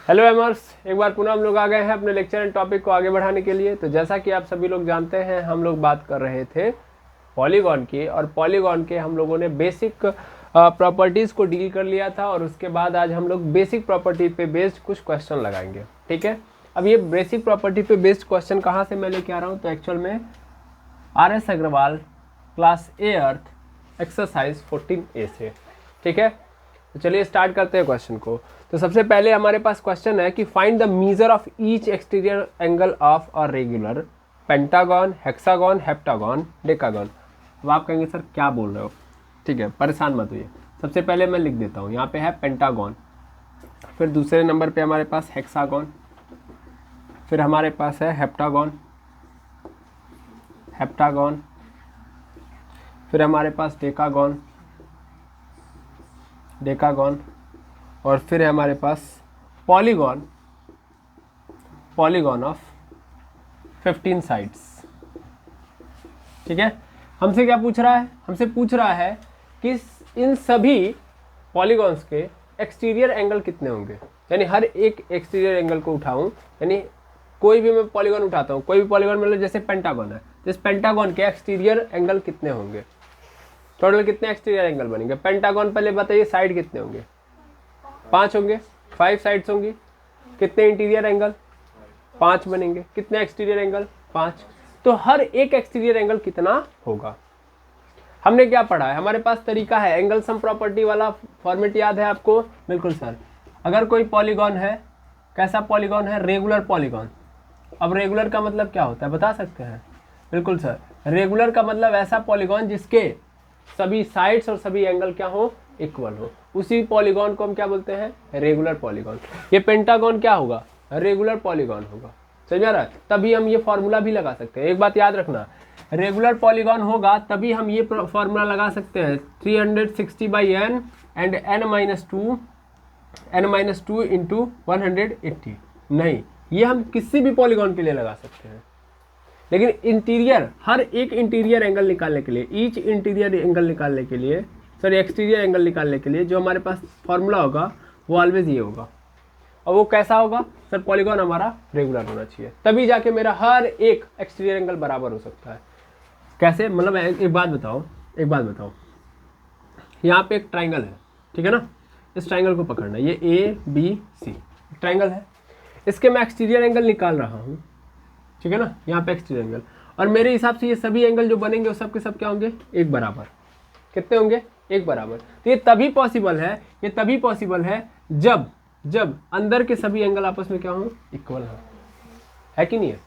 Hello एमर्स, एक बार पुनः हम लोग आ गए हैं अपने लेक्चर एंड टॉपिक को आगे बढ़ाने के लिए। तो जैसा कि आप सभी लोग जानते हैं, हम लोग बात कर रहे थे पॉलीगॉन की, और पॉलीगॉन के हम लोगों ने बेसिक प्रॉपर्टीज़ को डील कर लिया था। और उसके बाद आज हम लोग बेसिक प्रॉपर्टी पे बेस्ड कुछ क्वेश्चन लगाएंगे। ठीक है, अब ये बेसिक प्रॉपर्टी पे बेस्ड क्वेश्चन कहाँ से मैं लेके आ रहा हूँ, तो एक्चुअल में RS Agarwal class eighth exercise 14A से। ठीक है, तो चलिए स्टार्ट करते हैं क्वेश्चन को। तो सबसे पहले हमारे पास क्वेश्चन है कि find the measure of each exterior angle of a regular pentagon, hexagon, heptagon, decagon. अब आप कहेंगे सर क्या बोल रहे हो। ठीक है, परेशान मत होइए। सबसे पहले मैं लिख देता हूँ, यहाँ पे है पेंटागन, फिर दूसरे नंबर पे हमारे पास हेक्सागन, फिर हमारे पास है हेप्टागन, हेप्टागन, फिर हमारे पास डेकागन, डेकागन, और फिर है हमारे पास पॉलीगॉन, पॉलीगॉन ऑफ 15 साइड्स। ठीक है, हमसे क्या पूछ रहा है, हमसे पूछ रहा है कि इन सभी पॉलीगॉन्स के एक्सटीरियर एंगल कितने होंगे। यानी हर एक एक्सटीरियर एंगल को उठाऊं, यानी कोई भी मैं पॉलीगॉन उठाता हूं, कोई भी पॉलीगॉन मतलब जैसे पेंटागन है, तो इस पेंटागन के एक्सटीरियर एंगल कितने होंगे, टोटल कितने एक्सटीरियर एंगल बनेंगे। पेंटागन पहले बताइए साइड कितने होंगे, 5 होंगे, 5 साइड्स होंगी। कितने इंटीरियर एंगल, 5 बनेंगे। कितने एक्सटीरियर एंगल, 5। तो हर एक एक्सटीरियर एंगल कितना होगा। हमने क्या पढ़ा है, हमारे पास तरीका है, एंगल सम प्रॉपर्टी वाला फॉर्मेट याद है आपको। बिल्कुल सर, अगर कोई पॉलीगॉन है, कैसा पॉलीगॉन है, रेगुलर पॉलीगॉन। अब रेगुलर का मतलब क्या होता है बता सकते हैं। बिल्कुल सर, रेगुलर का मतलब ऐसा पॉलीगॉन जिसके सभी साइड्स और सभी एंगल क्या हो, इक्वल हो, उसी पॉलीगॉन को हम क्या बोलते हैं, रेगुलर पॉलीगॉन। ये पेंटागन क्या होगा, रेगुलर पॉलीगॉन होगा। समझ आ रहा है, तभी हम ये फॉर्मूला भी लगा सकते हैं। एक बात याद रखना, रेगुलर पॉलीगॉन होगा तभी हम ये फॉर्मूला लगा सकते हैं, 360/n एंड n-2 इंटू 180। नहीं, ये हम किसी भी पॉलीगॉन के लिए लगा सकते हैं। लेकिन इंटीरियर, हर एक इंटीरियर एंगल निकालने के लिए, ईच इंटीरियर एंगल निकालने के लिए, सॉरी एक्सटीरियर एंगल निकालने के लिए जो हमारे पास फॉर्मूला होगा वो ऑलवेज ये होगा। और वो कैसा होगा सर, पॉलीगॉन हमारा रेगुलर होना चाहिए, तभी जाके मेरा हर एक एक्सटीरियर एंगल बराबर हो सकता है। कैसे, मतलब एक बात बताओ, एक बात बताओ, यहाँ पे एक ट्राइंगल है, ठीक है ना, इस ट्राइंगल को पकड़ना, ये ABC ट्राइंगल है, इसके मैं एक्सटीरियर एंगल निकाल रहा हूँ, ठीक है ना, यहाँ पे एक्सटीरियर एंगल, और मेरे हिसाब से ये सभी एंगल जो बनेंगे वो सब के सब क्या होंगे, एक बराबर। कितने होंगे, एक बराबर। तो ये तभी पॉसिबल है, ये तभी पॉसिबल है जब अंदर के सभी एंगल आपस में क्या हो, इक्वल हो। है कि नहीं है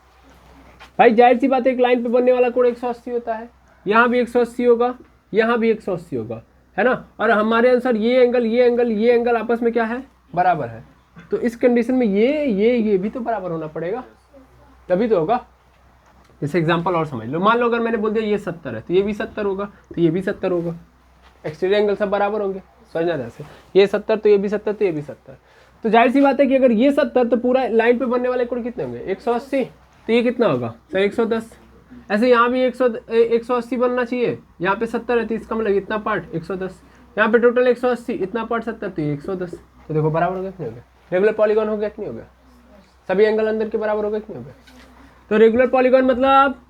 भाई, जाहिर सी बात है, एक लाइन पे बनने वाला कोण 180 होता है, यहाँ भी 180 होगा, यहाँ भी 180 होगा, है ना। और हमारे अनुसार ये एंगल आपस में क्या है, बराबर है। तो इस कंडीशन में ये भी तो बराबर होना पड़ेगा, तभी तो होगा। जैसे एग्जांपल और समझ लो, मान लो अगर मैंने बोल दिया ये 70 है, तो ये भी 70 होगा, तो ये भी 70 होगा, एक्सटीरियर एंगल सब बराबर होंगे। समझना जैसे ये 70 तो ये भी 70 तो ये भी 70। तो जाहिर सी बात है कि अगर ये 70 तो पूरा लाइन पे बनने वाले कोण कितने होंगे, 180। तो ये कितना होगा सर, 110। ऐसे यहाँ भी 180 बनना चाहिए, यहाँ पे 70 है तो इसका मतलब इतना पार्ट 110, यहाँ पे टोटल 180, इतना पार्ट 70, तो ये 110। तो देखो बराबर हो गया कि नहीं हो गया, रेगुलर पॉलीगॉन हो गया कि नहीं हो गया, सभी एंगल अंदर के बराबर हो गए कि नहीं हो गया। तो रेगुलर पॉलीगॉन मतलब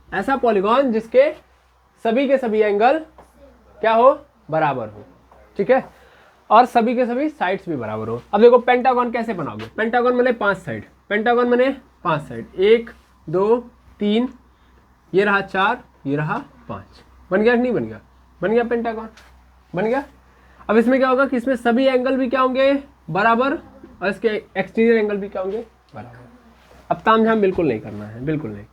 ऐसा पॉलीगॉन जिसके सभी के सभी एंगल क्या हो, बराबर हो। ठीक है, और सभी के सभी साइड्स भी बराबर हो। अब देखो पेंटागन कैसे बनाओगे, पेंटागन बने 5 साइड, पेंटागन बने 5 साइड, 1 2 3, ये रहा 4, ये रहा 5, बन गया कि नहीं बन गया, बन गया पेंटागन, बन गया। अब इसमें क्या होगा कि इसमें सभी एंगल भी क्या होंगे, बराबर, और इसके एक्सटीरियर एंगल भी क्या होंगे, बराबर। अब तामझाम बिल्कुल नहीं करना है, बिल्कुल नहीं,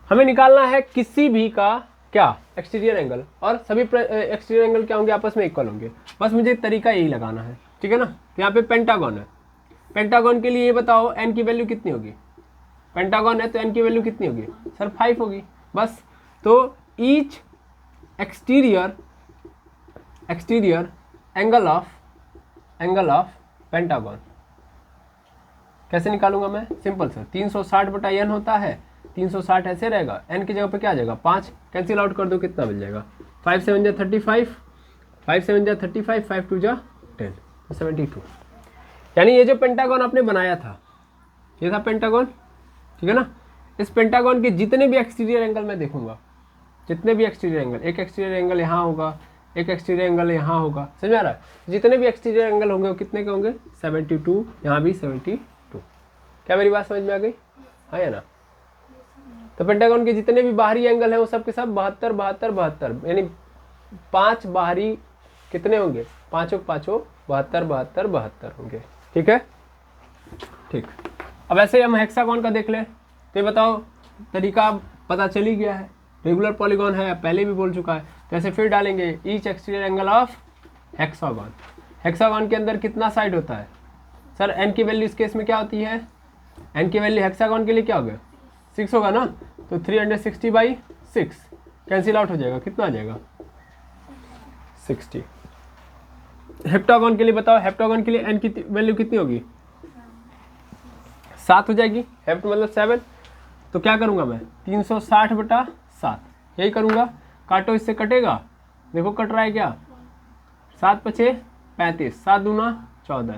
हमें निकालना है किसी भी का क्या, एक्सटीरियर एंगल, और सभी एक्सटीरियर एंगल क्या होंगे, आपस में इक्वल होंगे। बस मुझे तरीका यही लगाना है, ठीक है ना। तो यहाँ पे पेंटागन है, पेंटागन के लिए ये बताओ n की वैल्यू कितनी होगी, पेंटागन है तो n की वैल्यू कितनी होगी सर, 5 होगी बस। तो each exterior angle of pentagon कैसे निकालूंगा मैं, सिंपल सर, 360/n होता है, 360 ऐसे रहेगा, n की जगह पे क्या आ जाएगा, 5, कैंसिल आउट कर दो, कितना मिल जाएगा, 5 7 35, 5 7 35, 5 2 10, 72। यानी ये जो पेंटागन आपने बनाया था, ये था पेंटागन, ठीक है ना। इस पेंटागन के जितने भी एक्सटीरियर एंगल मैं देखूंगा, जितने भी एक्सटीरियर एंगल, एक एक्सटीरियर एंगल यहाँ होगा, एक एक्सटीरियर एंगल यहाँ होगा, समझ में आ रहा है। जितने भी एक्सटीरियर एंगल होंगे वो कितने के होंगे, 72, यहाँ भी 72। क्या मेरी बात समझ में आ गई, हाँ या ना। तो पेंटागन के जितने भी बाहरी एंगल है वो सब के सब 72, 72, 72, यानी 5 बाहरी कितने होंगे, पाँचों 72, 72, 72 होंगे, ठीक है। ठीक, अब ऐसे हम हेक्सागन का देख लें, तो ये बताओ, तरीका पता चल ही गया है, रेगुलर पॉलीगॉन है, पहले भी बोल चुका है। तो ऐसे फिर डालेंगे each exterior angle of hexagon. Hexagon के अंदर कितना साइड होता है सर, एन की वैल्यू इस केस में क्या होती है, एन की वैल्यू हेक्सागन के लिए क्या होगा, 6 होगा ना। तो 360/6 कैंसिल आउट हो जाएगा, कितना आ जाएगा, 60। हेप्टागन के लिए बताओ, हेप्टागन के लिए एन की वैल्यू कितनी होगी, 7 हो जाएगी, हेप्ट मतलब 7। तो क्या करूंगा मैं, 360/7 यही करूंगा। काटो, इससे कटेगा, देखो कट रहा है क्या, 7 × 35, 7 दूना 14,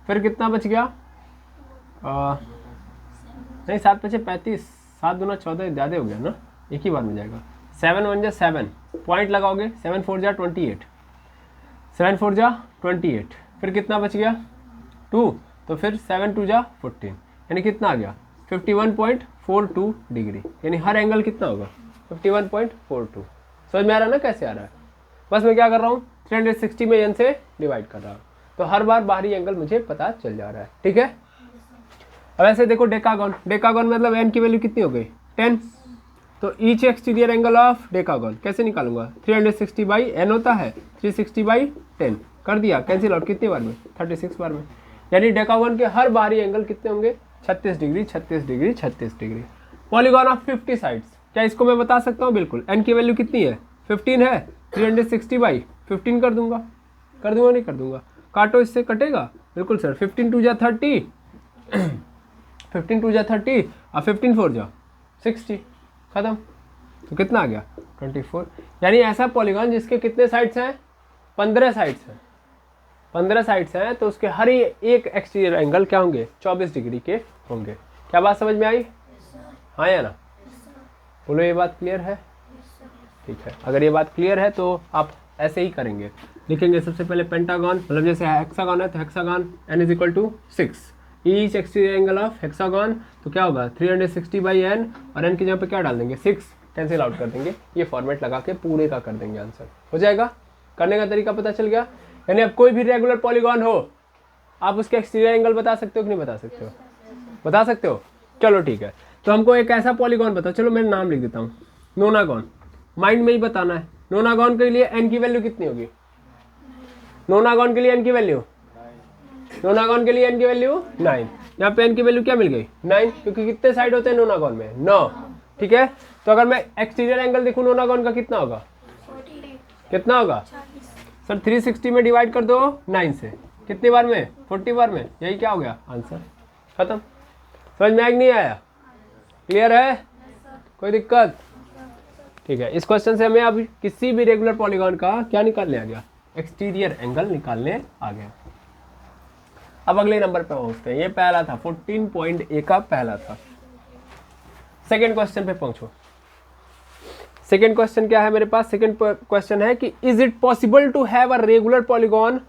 फिर कितना बच गया, नहीं 7 × 35, 7 दूना 14 ज़्यादा हो गया ना, एक ही बार में जाएगा। 7 × 1 = 7, पॉइंट लगाओगे, 7 × 4 = 28, 7 × 4 = 28, फिर कितना बच गया 2, तो फिर 7 × 2 = 14, यानी कितना आ गया 51.42 डिग्री, यानी हर एंगल कितना होगा 51.42। समझ में आ रहा है ना कैसे आ रहा है। बस मैं क्या कर रहा हूँ, 360 में n से डिवाइड कर रहा हूँ, तो हर बार बाहरी एंगल मुझे पता चल जा रहा है, ठीक है। अब ऐसे देखो डेकागन, डेकागन मतलब n की वैल्यू कितनी हो गई 10। तो each exterior angle of decagon कैसे निकालूंगा, 360/n होता है, 360/10 कर दिया, कैंसिल आउट कितनी बार में, 36 बार में। यानी डेकागन के हर बाहरी एंगल कितने होंगे, 36 degree, 36 degree, 36 degree. Polygon of 50 sides, क्या इसको मैं बता सकता हूँ, बिल्कुल। n की वैल्यू कितनी है, 15 है, 360/15 कर दूंगा, नहीं कर दूंगा। काटो, इससे कटेगा, बिल्कुल सर, 15 × 2 = 30, 15 × 2 = 30 और 15 × 4 = 60, खत्म। तो कितना आ गया 24। यानी ऐसा पॉलीगॉन जिसके कितने साइड्स हैं, 15 साइड्स हैं, 15 साइड्स हैं, तो उसके हर एक एक्सटीरियर एंगल क्या होंगे, 24 डिग्री के होंगे। क्या बात समझ में आई, हाँ या ना, बोलो ये बात क्लियर है, ठीक है। अगर ये बात क्लियर है तो आप ऐसे ही करेंगे, लिखेंगे सबसे पहले पेंटागन, मतलब जैसे हेक्सागन है तो hexagon n = 6, each exterior angle of hexagon, तो क्या होगा 360/n, और n की जगह पे क्या डाल देंगे 6, कैंसिल आउट कर देंगे, ये फॉर्मेट लगा के पूरे का कर देंगे, आंसर हो जाएगा। करने का तरीका पता चल गया। यानी अब कोई भी रेगुलर पॉलीगॉन हो, आप उसके एक्सटीरियर एंगल बता सकते हो कि नहीं बता सकते हो, बता सकते हो, चलो ठीक है। तो हमको एक ऐसा पॉलीगॉन बताओ, चलो मैं नाम लिख देता हूँ, नोनागॉन, माइंड में ही बताना है। नोनागॉन के लिए n की वैल्यू कितनी होगी, नोनागॉन के लिए n की वैल्यू, नोनागॉन के लिए n की वैल्यू 9। यहाँ पे n की वैल्यू क्या मिल गई 9, क्योंकि कितने साइड होते हैं नोनागॉन में, 9, ठीक है। तो अगर मैं एक्सटीरियर एंगल देखूँ नोनागॉन का कितना होगा, कितना होगा सर, 360 में डिवाइड कर दो 9 से, कितनी बार में, 40 बार में, यही क्या हो गया आंसर, खत्म। समझ में आया कि नहीं आया, क्लियर है, कोई दिक्कत, ठीक है। इस क्वेश्चन से हमें अब किसी भी रेगुलर पॉलीगॉन का क्या निकालने आ गया, एक्सटीरियर एंगल निकालने आ गया। अब अगले नंबर पे पहुंचते हैं, ये पहला था 14.a का पहला था। सेकेंड क्वेश्चन पे पहुंचो। सेकेंड क्वेश्चन क्या है मेरे पास, सेकेंड क्वेश्चन है कि is it possible to have a regular polygon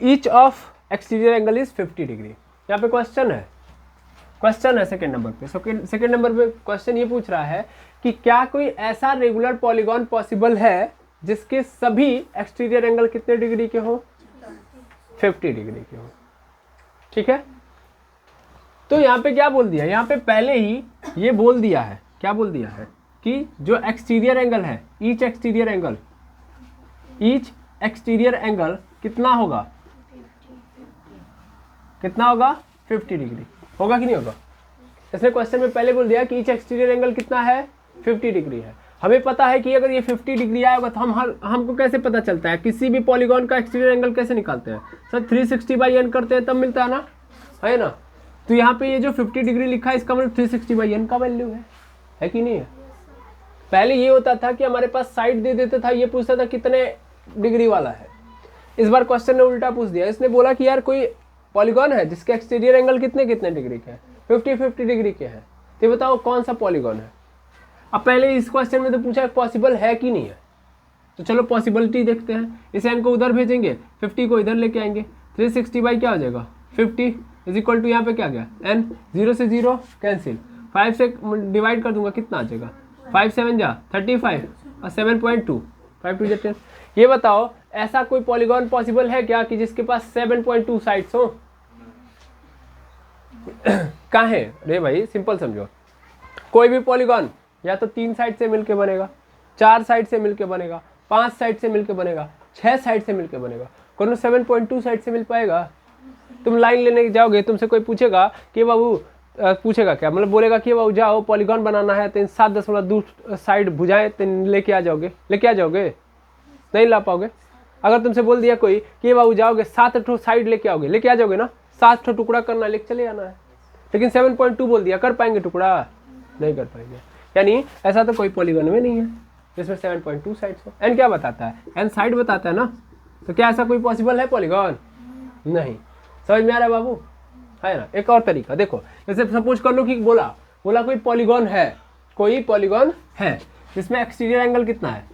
each of exterior angle is 50 degree. यहाँ पे क्वेश्चन है सेकेंड नंबर पे। सेकेंड नंबर पे क्वेश्चन ये पूछ रहा है कि क्या कोई ऐसा रेगुलर पॉलीगॉन पॉसिबल है जिसके सभी एक्सटीरियर एंगल कितने डिग्री के हो, 50 डिग्री के हो, ठीक है। तो यहाँ पे क्या बोल दिया, यहाँ पे पहले ही ये बोल दिया है, क्या बोल दिया है कि जो एक्सटीरियर एंगल है, ईच एक्सटीरियर एंगल कितना होगा, कितना होगा 50 डिग्री होगा कि नहीं होगा। इसने क्वेश्चन में पहले बोल दिया कि ईच एक्सटीरियर एंगल कितना है 50 डिग्री है। हमें पता है कि अगर ये 50 डिग्री आया होगा तो हमको कैसे पता चलता है, किसी भी पॉलीगॉन का एक्सटीरियर एंगल कैसे निकालते हैं सर, 360/n करते हैं तब मिलता है ना, है ना। तो यहाँ पे ये जो 50 डिग्री लिखा है इसका मतलब 360/n का वैल्यू है कि नहीं है। पहले ये होता था कि हमारे पास साइड दे देता था, ये पूछता था कितने डिग्री वाला है। इस बार क्वेश्चन ने उल्टा पूछ दिया, इसने बोला कि यार कोई पॉलीगॉन है जिसके एक्सटीरियर एंगल कितने कितने डिग्री के हैं, 50-50 डिग्री के हैं। तो बताओ कौन सा पॉलीगॉन है। अब पहले इस क्वेश्चन में तो पूछा पॉसिबल है कि नहीं है, तो चलो पॉसिबिलिटी देखते हैं। इस एन को उधर भेजेंगे, 50 को इधर लेके आएंगे, 360 बाई क्या हो जाएगा 50 इज इक्वल टू यहाँ पे क्या गया n, 0 से 0 कैंसिल, 5 से डिवाइड कर दूंगा कितना आ जाएगा 5 7 जा 35 और 7.2 5 2 10। ये बताओ ऐसा कोई पॉलीगॉन पॉसिबल है क्या कि जिसके पास 7.2 साइड्स हो। कहाँ है रे भाई, सिंपल समझो, कोई भी पॉलीगॉन या तो 3 साइड से मिलके बनेगा, 4 साइड से मिलके बनेगा, 5 साइड से मिलके बनेगा, 6 साइड से मिलके बनेगा। कोनो 7.2 साइड से मिल पाएगा? तुम लाइन लेने जाओगे, तुमसे कोई पूछेगा कि बाबू पूछेगा क्या, मतलब बोलेगा कि बाबू जाओ पॉलीगॉन बनाना है, तो 7.2 साइड भुजाएं लेके आ जाओगे, लेके आ जाओगे? नहीं ला पाओगे। अगर तुमसे बोल दिया कोई कि बाबू जाओगे 7 साइड लेके आओगे, लेके आ जाओगे ना, 7 टुकड़ा करना लेके चले आना है। लेकिन 7.2 बोल दिया, कर पाएंगे टुकड़ा? नहीं कर पाएंगे। यानी ऐसा तो कोई पॉलीगॉन में नहीं है जिसमें 7.2 साइड्स हो। एन क्या बताता है, एन साइड बताता है ना, तो क्या ऐसा कोई पॉसिबल है पॉलीगॉन? नहीं। समझ में आ रहा है बाबू, है ना। एक और तरीका देखो, जैसे सपोज कर लो कि बोला कोई पॉलीगॉन है, कोई पॉलीगॉन है जिसमें एक्सटीरियर एंगल कितना है,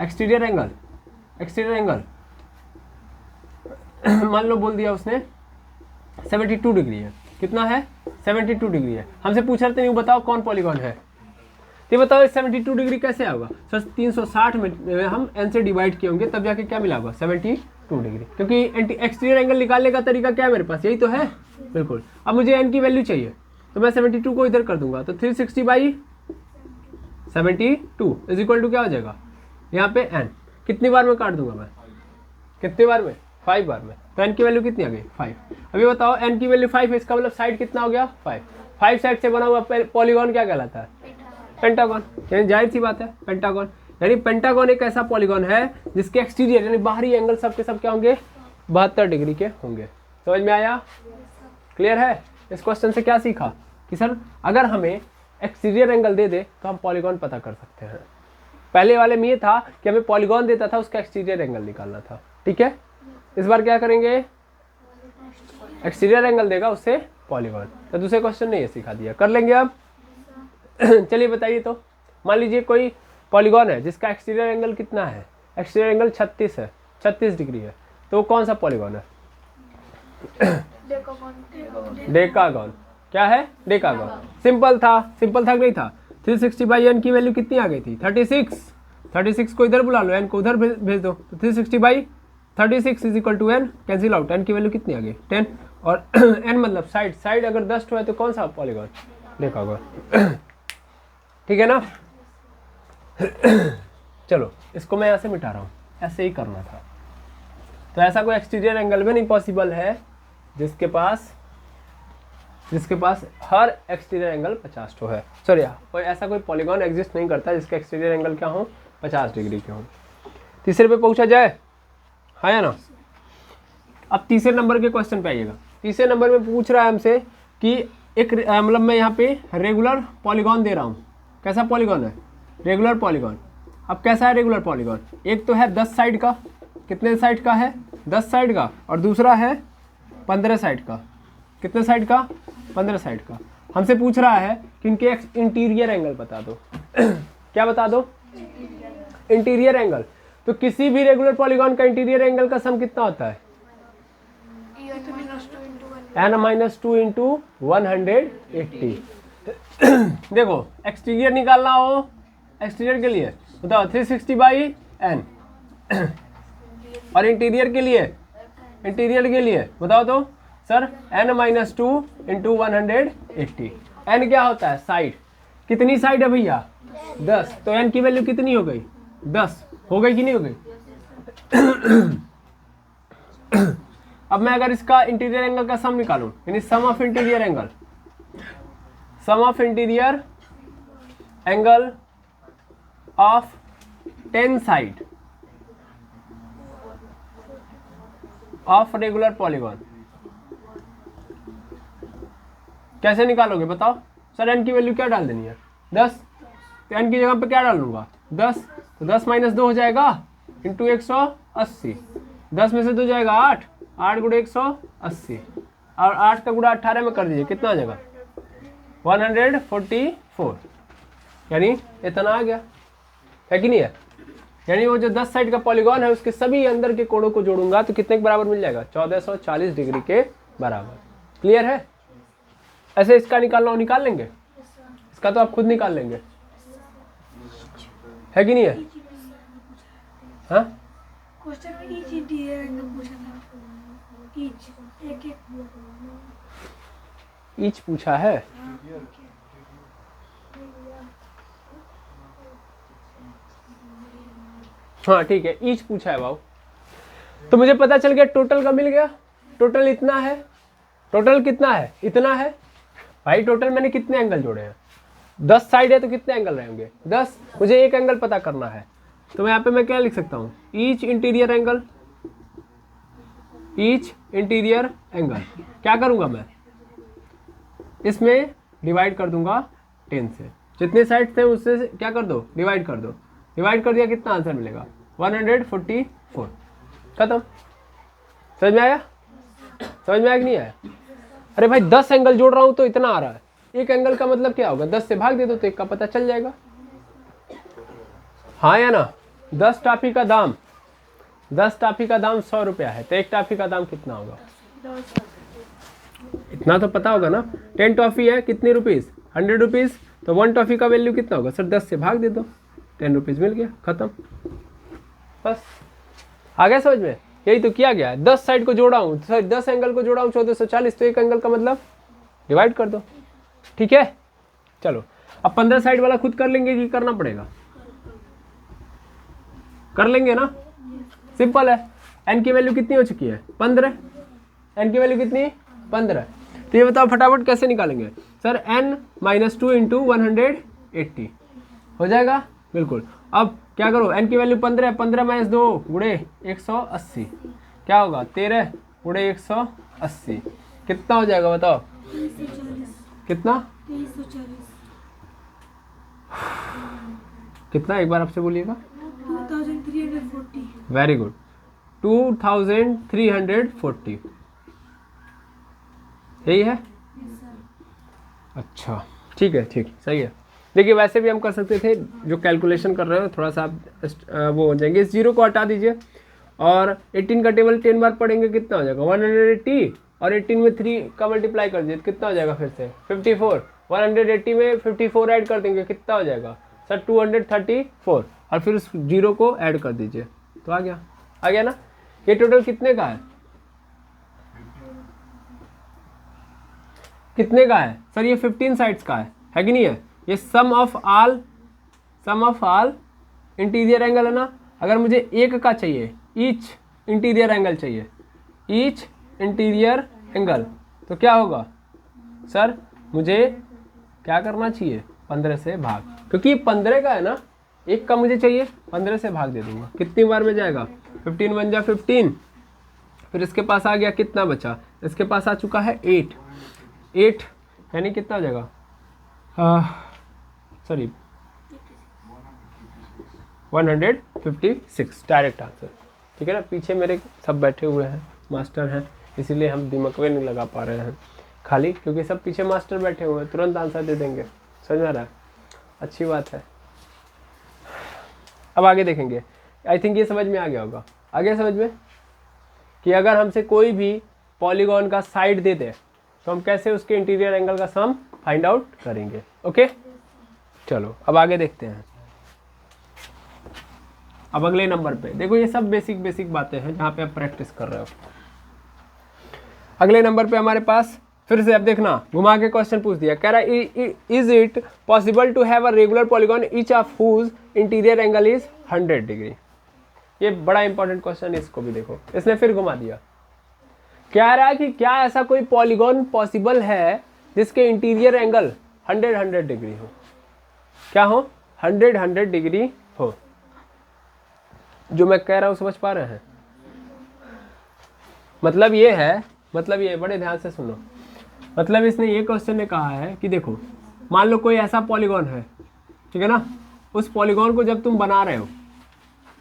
एक्सटीरियर एंगल मान लो बोल दिया उसने 72 डिग्री है। कितना है? 72 डिग्री है। हमसे पूछ रहे थे नहीं, बताओ कौन पॉलीगॉन है। तो बताओ 72 डिग्री कैसे होगा सर? 360 में हम एन से डिवाइड किए होंगे तब जाके क्या मिला होगा 72 डिग्री, क्योंकि एक्सटीरियर एंगल निकालने का तरीका क्या है मेरे पास, यही तो है। बिल्कुल। अब मुझे एन की वैल्यू चाहिए तो मैं 72 को इधर कर दूंगा, तो 360 बाई 72 इज इक्वल टू क्या हो जाएगा यहाँ पे एन। कितनी बार में काट दूंगा मैं, कितनी बार में? 5 बार में। तो एन की वैल्यू कितनी आ गई 5। अभी बताओ एन की वैल्यू 5 है, इसका मतलब साइड कितना हो गया 5 साइड से बना हुआ पॉलीगॉन क्या कहलाता है? पेंटागन। यानी जाहिर सी बात है पेंटागन। यानी पेंटागन एक ऐसा पॉलीगॉन है जिसके एक्सटीरियर यानी बाहरी एंगल सब के सब क्या होंगे 72 डिग्री के होंगे। समझ में आया? क्लियर है? इस क्वेश्चन से क्या सीखा कि सर अगर हमें एक्सटीरियर एंगल दे दे तो हम पॉलीगॉन पता कर सकते हैं। पहले वाले में ये था कि हमें पॉलीगॉन देता था, उसका एक्सटीरियर एंगल निकालना था। ठीक है, इस बार क्या करेंगे, एक्सटीरियर एंगल देगा उससे पॉलीगॉन। तो दूसरे क्वेश्चन ने ये सिखा दिया, कर लेंगे अब। चलिए बताइए, तो मान लीजिए कोई पॉलीगॉन है जिसका एक्सटीरियर एंगल कितना है, एक्सटीरियर एंगल 36 है, 36 डिग्री है, तो वो कौन सा पॉलीगॉन है? डेकागॉन। क्या है? डेकागॉन। सिंपल था कि नहीं था? 360 बाई एन की वैल्यू कितनी आ गई थी 36 को इधर बुला लो, एन को उधर भेज दो, तो 360 by 36 is equal to N, cancel out, N की वैल्यू कितनी आ गई 10, और एन मतलब साइड अगर 10 है तो कौन सा पॉलीगॉन? डेकागॉन। ठीक है ना। चलो इसको मैं यहाँ से मिटा रहा हूँ, ऐसे ही करना था। तो ऐसा कोई एक्सटीरियर एंगल में नहीं पॉसिबल है जिसके पास हर एक्सटीरियर एंगल 50 तो है। सॉरी, ऐसा कोई पॉलीगॉन एग्जिस्ट नहीं करता जिसके एक्सटीरियर एंगल क्या हो 50 डिग्री के हो। तीसरे पे पहुंचा जाए, हाँ या ना। अब तीसरे नंबर के क्वेश्चन पे आइएगा। तीसरे नंबर में पूछ रहा है हमसे कि एक मतलब मैं यहाँ पे रेगुलर पॉलीगॉन दे रहा हूँ। कैसा पॉलीगॉन है? Regular polygon. अब कैसा है रेगुलर पॉलीगॉन? एक तो है 10 साइड का, कितने साइड का है 10 साइड का, और दूसरा है 15 साइड का। कितने साइड का? 15 साइड का। हमसे पूछ रहा है कि इनके इंटीरियर एंगल बता दो। क्या बता दो? Interior angle. तो किसी भी रेगुलर पॉलीगॉन का इंटीरियर एंगल का सम कितना होता है? n-2 into 180। देखो एक्सटीरियर निकालना हो, एक्सटीरियर के लिए बताओ 360 बाई एन, और इंटीरियर के लिए बताओ तो सर n-2 इंटू 180। n क्या होता है? साइड। कितनी साइड है भैया? 10। तो n की वैल्यू कितनी हो गई? 10 हो गई कि नहीं हो गई? अब मैं अगर इसका इंटीरियर एंगल का सम निकालूं, यानी sum of interior angle of 10 side of regular polygon, कैसे निकालोगे बताओ? सर एन की वैल्यू क्या डाल देनी है? 10। तो एन की जगह पे क्या डाल लूंगा? 10। तो 10 - 2 हो जाएगा इंटू 180। 10 में से 2 जाएगा 8, 8 गुणे 180 और 8 का गुणा 18 में कर दीजिए, कितना आ जाएगा 144, यानी इतना आ गया, है कि नहीं है। यानी वो जो 10 साइड का पॉलीगॉन है उसके सभी अंदर के कोणों को जोड़ूंगा तो कितने के बराबर मिल जाएगा, 1440 डिग्री के बराबर। क्लियर है। ऐसे इसका निकालना हो निकाल लेंगे, इसका तो आप खुद निकाल लेंगे, है कि नहीं है। हाँ क्वेश्चन में ईच इंटीरियर एंगल पूछा था, ईच एक एक ईच पूछा है। हाँ ठीक है, ईच पूछा है भाव। तो मुझे पता चल गया टोटल का मिल गया, टोटल इतना है, टोटल कितना है, इतना है भाई। टोटल मैंने कितने एंगल जोड़े हैं, 10 साइड है तो कितने एंगल रहेंगे 10। मुझे एक एंगल पता करना है तो यहाँ पे मैं क्या लिख सकता हूँ, each interior angle, each interior angle. क्या करूँगा मैं, इसमें डिवाइड कर दूंगा 10 से, जितने साइड थे उससे क्या कर दो, डिवाइड कर दो। डिवाइड कर दिया, कितना आंसर मिलेगा 144। खत्म। समझ में आया, समझ में आया कि नहीं आया। अरे भाई 10 एंगल जोड़ रहा हूं तो इतना आ रहा है, एक एंगल का मतलब क्या होगा, 10 से भाग दे दो तो एक का पता चल जाएगा। हाँ या ना। 10 टॉफी का दाम, 10 टॉफी का दाम 100 रुपया है तो एक टॉफी का दाम कितना होगा, इतना तो पता होगा ना। 10 टॉफी है कितनी रुपीज़, 100 रुपीज़, तो 1 टॉफी का वैल्यू कितना होगा सर, 10 से भाग दे दो, 10 रुपीज़ मिल गया, खत्म। बस आ गया समझ में। यही तो किया गया है, 10 साइड को जोड़ा हूँ, 10 एंगल को जोड़ा हूँ 1440, तो एक एंगल का मतलब डिवाइड कर दो। ठीक है चलो, अब 15 साइड वाला खुद कर लेंगे कि करना पड़ेगा, कर लेंगे ना, सिंपल है। एन की वैल्यू कितनी हो चुकी है 15, एन की वैल्यू कितनी 15। तो ये बताओ फटाफट कैसे निकालेंगे सर, n - 2 × 180 हो जाएगा, बिल्कुल। अब क्या करो, n की वैल्यू 15 है, 15 - 2 गुणे 180 क्या होगा, 13 गुणे 180 कितना हो जाएगा बताओ, 2340, कितना 2340, कितना, एक बार आपसे बोलिएगा। 2340। वेरी गुड, 2340 यही है। अच्छा ठीक है, ठीक सही है। देखिए वैसे भी हम कर सकते थे, जो कैलकुलेशन कर रहे हो थोड़ा सा आप वो हो जाएंगे, इस जीरो को हटा दीजिए और 18 का टेबल 10 बार पढ़ेंगे कितना हो जाएगा 180, और 18 में 3 का मल्टीप्लाई कर दीजिए कितना हो जाएगा फिर से 54। 180 में 54 ऐड कर देंगे कितना हो जाएगा सर 234, और फिर उस जीरो को ऐड कर दीजिए तो आ गया ना। ये टोटल कितने का है, कितने का है सर, ये 15 साइड्स का है कि नहीं है। ये सम ऑफ ऑल इंटीरियर एंगल है ना। अगर मुझे एक का चाहिए, ईच इंटीरियर एंगल चाहिए, ईच इंटीरियर एंगल, तो क्या होगा सर, मुझे क्या करना चाहिए 15 से भाग, क्योंकि 15 का है ना, एक का मुझे चाहिए, 15 से भाग दे दूंगा, कितनी बार में जाएगा 15 बन जा 15, फिर इसके पास आ गया कितना बचा, इसके पास आ चुका है 8 यानी कितना हो जाएगा, सॉरी 156 डायरेक्ट आंसर। ठीक है ना, पीछे मेरे सब बैठे हुए हैं, मास्टर हैं, इसीलिए हम दिमाग में नहीं लगा पा रहे हैं खाली, क्योंकि सब पीछे मास्टर बैठे हुए हैं, तुरंत आंसर दे देंगे। समझ में आ रहा है, अच्छी बात है। अब आगे देखेंगे, आई थिंक ये समझ में आ गया होगा, आगे समझ में कि अगर हमसे कोई भी पॉलीगॉन का साइड दे दे तो हम कैसे उसके इंटीरियर एंगल का सम फाइंड आउट करेंगे। ओके चलो अब आगे देखते हैं। अब अगले नंबर पे देखो, ये सब बेसिक बातें हैं जहाँ पे आप प्रैक्टिस कर रहे हो। अगले नंबर पे हमारे पास फिर से अब देखना, घुमा के क्वेश्चन पूछ दिया, कह रहा है is it possible to have a regular polygon each of whose interior angle is 100 degree. ये बड़ा इंपॉर्टेंट क्वेश्चन, इसको भी देखो, इसने फिर घुमा दिया। कह रहा है कि क्या ऐसा कोई पॉलीगॉन पॉसिबल है जिसके इंटीरियर एंगल 100 डिग्री हो, क्या हो 100 डिग्री हो। जो मैं कह रहा हूं समझ पा रहे हैं, मतलब ये है, मतलब ये, बड़े ध्यान से सुनो, मतलब इसने ये क्वेश्चन ने कहा है कि देखो मान लो कोई ऐसा पॉलीगॉन है, ठीक है ना, उस पॉलीगॉन को जब तुम बना रहे हो,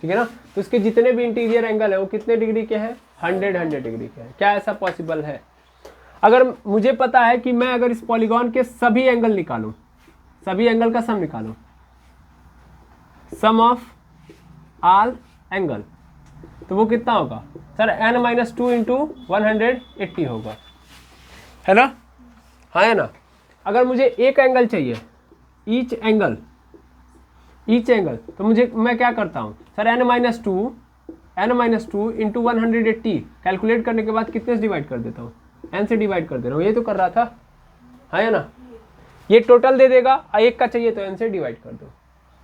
ठीक है ना, तो उसके जितने भी इंटीरियर एंगल है वो कितने डिग्री के हैं 100 डिग्री का है। क्या ऐसा पॉसिबल है? अगर मुझे पता है कि मैं अगर इस पॉलीगॉन के सभी एंगल निकालूं, सभी एंगल का सम निकालूं, सम ऑफ ऑल एंगल, तो वो कितना होगा सर? n-2 इंटू 180 होगा, है ना? हाँ है ना? अगर मुझे एक एंगल चाहिए, ईच एंगल, तो मैं क्या करता हूँ सर? n-2 इंटू 180 कैलकुलेट करने के बाद कितने से डिवाइड कर देता हूँ? n से डिवाइड कर दे रहा हूँ, ये तो कर रहा था, है ना? ये टोटल दे देगा, एक का चाहिए तो n से डिवाइड कर दो।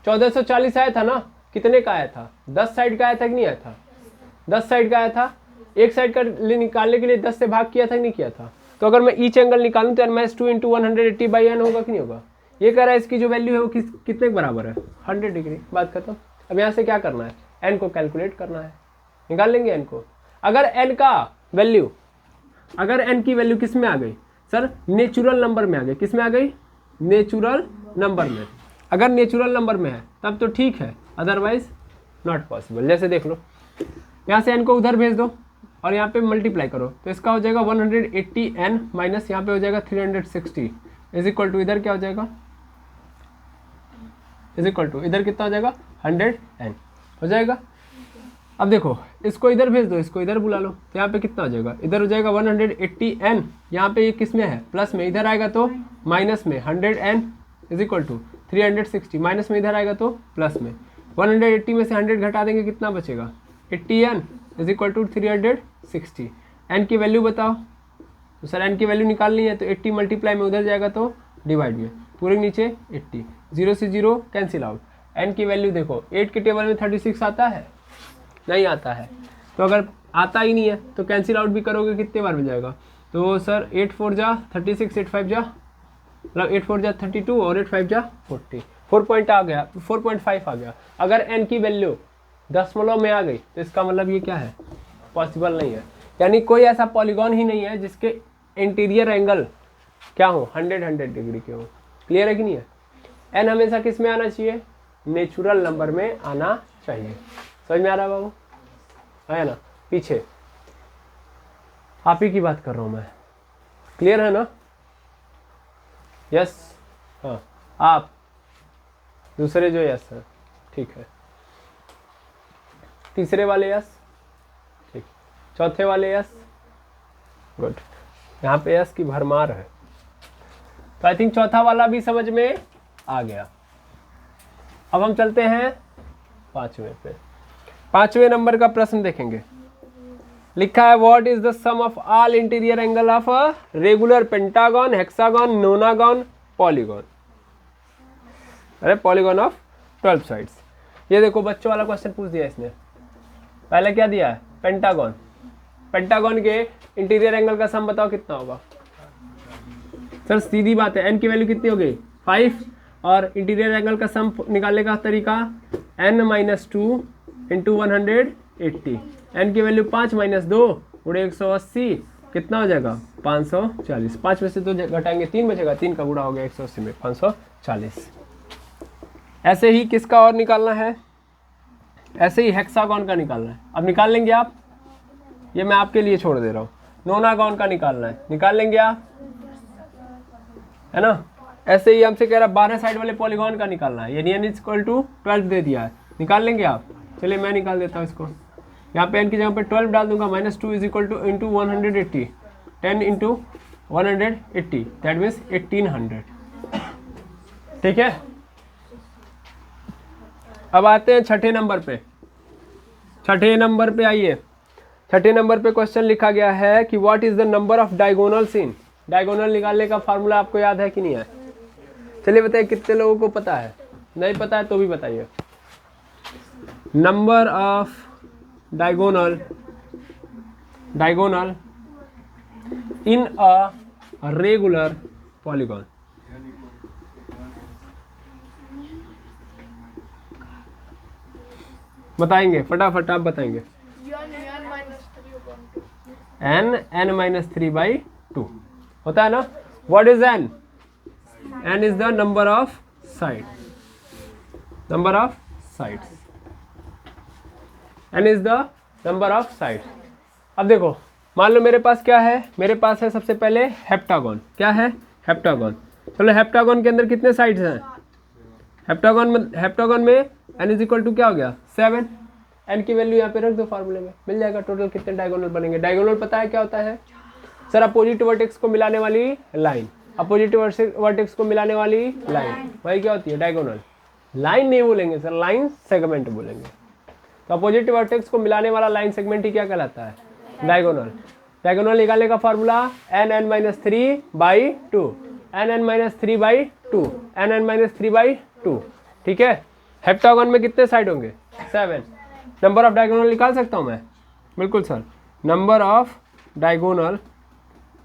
1440 आया था ना? कितने का आया था? 10 साइड का आया था कि नहीं आया था? 10 साइड का आया था। एक साइड का निकालने के लिए 10 से भाग किया था कि नहीं किया था? तो अगर मैं ईच एंगल निकालूं तो n-2 इंटू 180 बाई n होगा कि नहीं होगा? ये कह रहा है इसकी जो वैल्यू है वो कितने के बराबर है? 100 डिग्री। बात खत्म। अब यहाँ से क्या करना है? n को कैलकुलेट करना है, निकाल लेंगे n को। अगर n की वैल्यू किस में आ गई सर? नेचुरल नंबर में आ गई। किस में आ गई? नेचुरल नंबर में। अगर नेचुरल नंबर में है तब तो ठीक है, अदरवाइज नॉट पॉसिबल। जैसे देख लो, यहाँ से n को उधर भेज दो और यहाँ पे मल्टीप्लाई करो, तो इसका हो जाएगा 180n माइनस यहाँ पे हो जाएगा 360 इज इक्वल टू इधर क्या हो जाएगा? इज इक्वल टू इधर कितना हो जाएगा? 100n हो जाएगा। अब देखो, इसको इधर भेज दो, इसको इधर बुला लो, तो यहाँ पे कितना हो जाएगा? इधर हो जाएगा 180n, यहाँ पे ये किस में है? प्लस में। इधर आएगा तो माइनस में 100n is equal to 360, minus में इधर आएगा तो प्लस में। 180 में से 100 घटा देंगे, कितना बचेगा? 80n is equal to 360। n की वैल्यू बताओ। तो सर n की वैल्यू निकालनी है तो 80 मल्टीप्लाई में उधर जाएगा तो डिवाइड में, पूरे नीचे 80, 0 से 0 कैंसिल आउट। n की वैल्यू देखो, 8 के टेबल में 36 आता है? नहीं आता है। तो अगर आता ही नहीं है तो कैंसिल आउट भी करोगे कितने बार मिल जाएगा? तो सर 8 4 जा 36, 8 5 जा, मतलब 8 4 जा 32 और 8 5 जा 40, 4 आ गया, 4.5 आ गया। अगर n की वैल्यू दशमलव में आ गई तो इसका मतलब ये क्या है? पॉसिबल नहीं है। यानी कोई ऐसा पॉलीगॉन ही नहीं है जिसके इंटीरियर एंगल क्या हो? 100 डिग्री के हो। क्लियर है कि नहीं है? n हमेशा किस में आना चाहिए? नेचुरल नंबर में आना चाहिए। समझ में आ रहा है बाबू? है ना? पीछे आप ही की बात कर रहा हूं मैं। क्लियर है ना? यस? हाँ, आप दूसरे जो यस है, ठीक है। तीसरे वाले यस, ठीक। चौथे वाले यस, गुड। यहाँ पे यस की भरमार है। तो आई थिंक चौथा वाला भी समझ में आ गया। अब हम चलते हैं पांचवें पे। पांचवें नंबर का प्रश्न देखेंगे। लिखा है what is the sum of all interior angle of a regular pentagon, hexagon, nonagon, polygon. अरे पॉलीगॉन ऑफ 12 साइड्स। ये देखो बच्चों वाला क्वेश्चन पूछ दिया इसने। पहले क्या दिया है? पेंटागन। पेंटागन के इंटीरियर एंगल का सम बताओ कितना होगा? सर सीधी बात है, n की वैल्यू कितनी हो गई? 5, और इंटीरियर एंगल का सम निकालने का तरीका n-2 इंटू 180। n की वैल्यू 5 माइनस 2 गुणे 180 कितना हो जाएगा? 540। 5 में से 2 घटाएंगे 3 बचेगा, 3 का गुणा हो गया 180 में 540। ऐसे ही किसका और निकालना है? ऐसे ही हेक्सागन का निकालना है। अब निकाल लेंगे आप? ये मैं आपके लिए छोड़ दे रहा हूँ। नोनागन का निकालना है, निकाल लेंगे आप? है ना? ऐसे ही हमसे कह रहा 12 साइड वाले पॉलीगॉन का निकालना है, यानी n इक्वल टू 12 दे दिया है, निकाल लेंगे आप? चलिए मैं निकाल देता हूँ इसको। यहाँ पे n की जगह पे 12 डाल दूंगा, -2 is equal two into 180, 10 into 180 that means 1800। ठीक है, अब आते हैं छठे नंबर पे। छठे नंबर पे आइए। छठे नंबर पे क्वेश्चन लिखा गया है कि what is the number of diagonals in. Diagonal निकालने का फार्मूला आपको याद है कि नहीं है? चलिए बताइए कितने लोगों को पता है? नहीं पता है तो भी बताइए। Number of diagonal in a regular polygon. बताएंगे फटाफट, आप बताएंगे। n-3/2 होता है ना? What is n? n is the number of side, number of sides. n is the number of sides. अब देखो, मान लो मेरे पास क्या है, मेरे पास है सबसे पहले हेप्टागोन। क्या है? हेप्टागोन। चलो हेप्टागोन के अंदर कितने साइड्स हैं? हेप्टागोन में n इज इक्वल टू क्या हो गया? 7। n की वैल्यू यहाँ पे रख दो, फार्मूले में मिल जाएगा। टोटल कितने डायगोनल बनेंगे? डायगोनल पता है क्या होता है सर? अपोजिट वर्टेक्स को मिलाने वाली लाइन। अपोजिट वर्टेक्स को मिलाने वाली लाइन वही क्या होती है? डायगोनल। लाइन नहीं बोलेंगे सर, लाइन सेगमेंट बोलेंगे। तो अपोजिट वर्टेक्स को मिलाने वाला लाइन सेगमेंट ही क्या कहलाता है? डायगोनल। डायगोनल निकालने का फार्मूला n(n-3/2), n(n-3/2), n(n-3/2). ठीक है। हेप्टागोन में कितने साइड होंगे? 7। नंबर ऑफ डायगोनल निकाल सकता हूँ मैं? बिल्कुल sir. Number of diagonal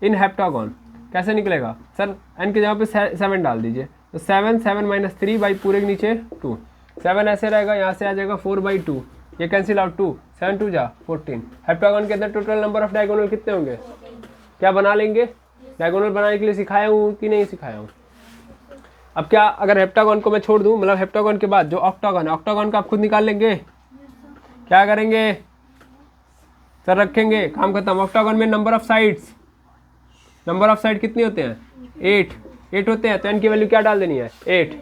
in heptagon कैसे निकलेगा सर? n की जगह पे 7 डाल दीजिए, तो 7 बाई पूरे के नीचे 2। 7 ऐसे रहेगा, यहाँ से आ जाएगा 4/2, ये कैंसिल आउट 2, 7 2 जा 14। हेप्टागोन के अंदर टोटल नंबर ऑफ डायगोनल कितने होंगे? क्या बना लेंगे? डायगोनल बनाने के लिए सिखाया हूँ कि नहीं सिखाया हूँ? अब क्या अगर हेप्टागोन को मैं छोड़ दूँ, मतलब हेप्टागोन के बाद जो ऑक्टागोन है, ऑक्टागोन का आप खुद निकाल लेंगे? क्या करेंगे सर? रखेंगे, काम खत्म। ऑक्टागोन में number of sides, number of side कितने होते हैं? 8 होते हैं। तो n की वैल्यू क्या डाल देनी है? 8। तो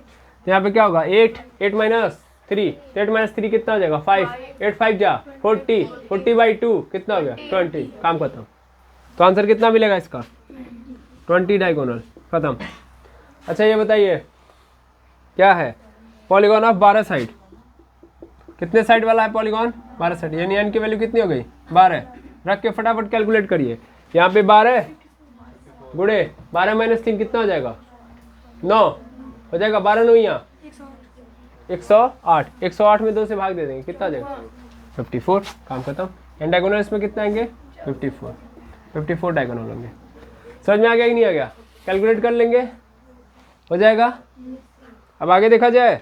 यहाँ पे क्या होगा? 8 3, 8 - 3 कितना हो जाएगा? 5, 8 5 जा 40, 40/2 कितना हो गया? 20। काम खत्म। तो आंसर कितना मिलेगा इसका? 20 डायगोनल। खत्म। अच्छा ये बताइए क्या है? Polygon of 12 side. कितने साइड वाला है पॉलीगॉन? 12 साइड। यानी n की वैल्यू कितनी हो गई? 12। रख के फटाफट कैलकुलेट करिए। यहाँ पे 12 गुड़े 12 - 3 कितना हो जाएगा? 9 हो जाएगा। 12 9 यहाँ 108। 108 में 2 से भाग दे देंगे, कितना आ जाएगा? 54। काम खत्म। एंड डायगोनल इसमें कितना आएंगे? 54 डायगोनल होंगे। समझ में आ गया कि नहीं आ गया? कैलकुलेट कर लेंगे, हो जाएगा। अब आगे देखा जाए।